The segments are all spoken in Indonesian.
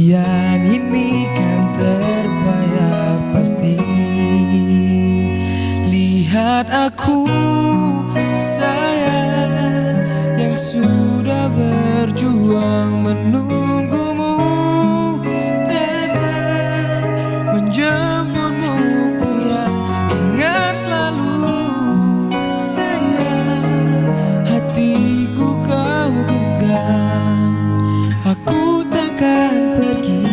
Impian ini kan terbayar pasti. Lihat aku sayang, yang sudah berjuang menunggumu datang, menjemputmu pulang. Ingat selalu sayang, hatiku kau genggam. Aku takkan pergi,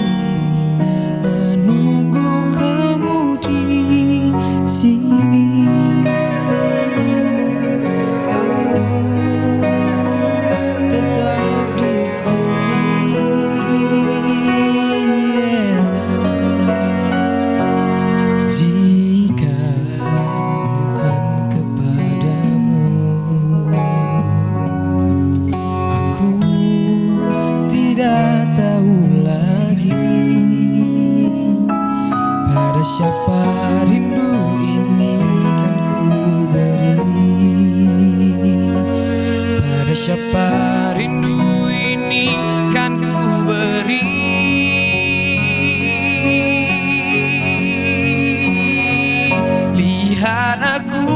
menunggu kamu di sini. Tetap di sini. Jika bukan kepadamu, aku tidak tahu lagi pada siapa rindu ini kan ku beri. Pada siapa rindu ini kan ku beri. Lihat aku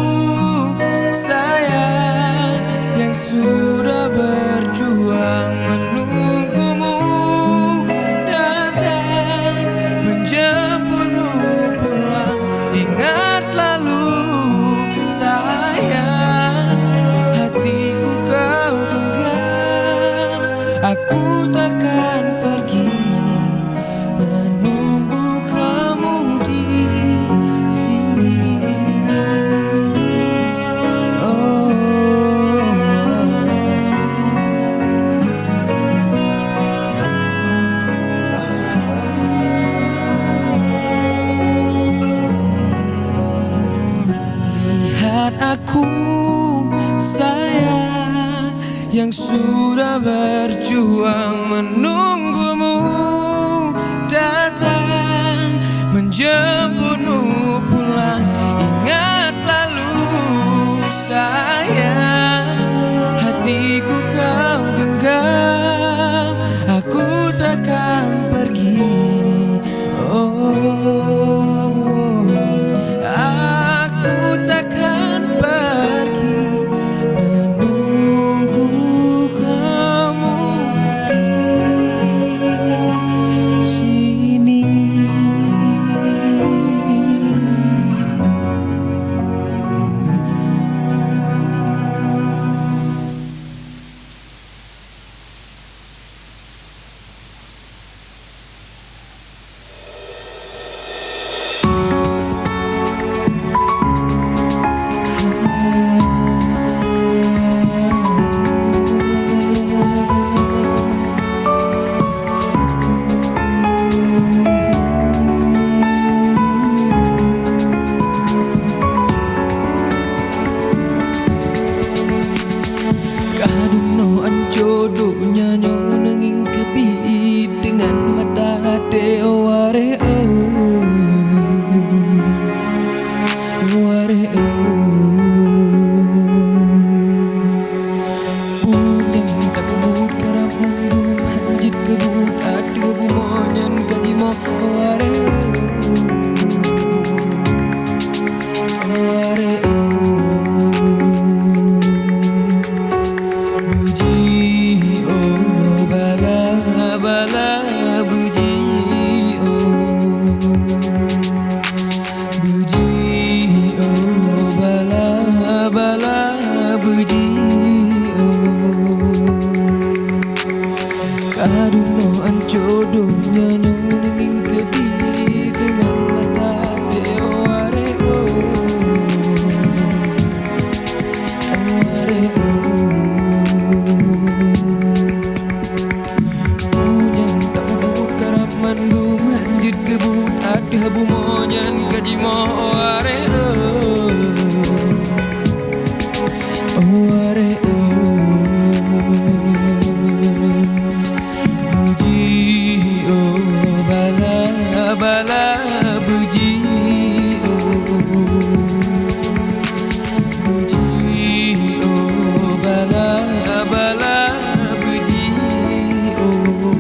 sayang, yang sudah berjuang menunggumu datang, menjemputmu pulang. Ingat selalu sayang, hatiku kau genggam. Aku takkan pergi, menunggu kamu di sini. Lihat aku sayang, yang sudah berjuang menunggumu datang, menjemputmu pulang. Ingat selalu sayang, hatiku kau genggam. Aku takkan pergi, oh, aku takkan pergi, menunggu kamu di sini. Kadunoan jodohnya nyonenging kebi dengan mata deware ware punyang tak kebut kerap mendum hanjit kebut ada bumonyan kajimo ware ware buji oh bala bala buji oh buji oh bala bala buji oh kadunoan jodohnya nyonenging kebi dengan mata deware ware punyang tak bubut karap mandum hanjit kebut ada bumonyan kajimo ware ware buji oh bala bala buji oh buji oh bala bala buji oh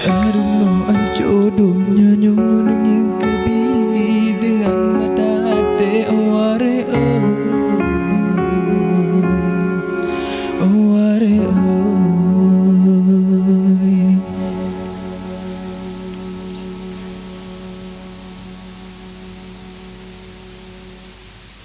Aduh anjo dunia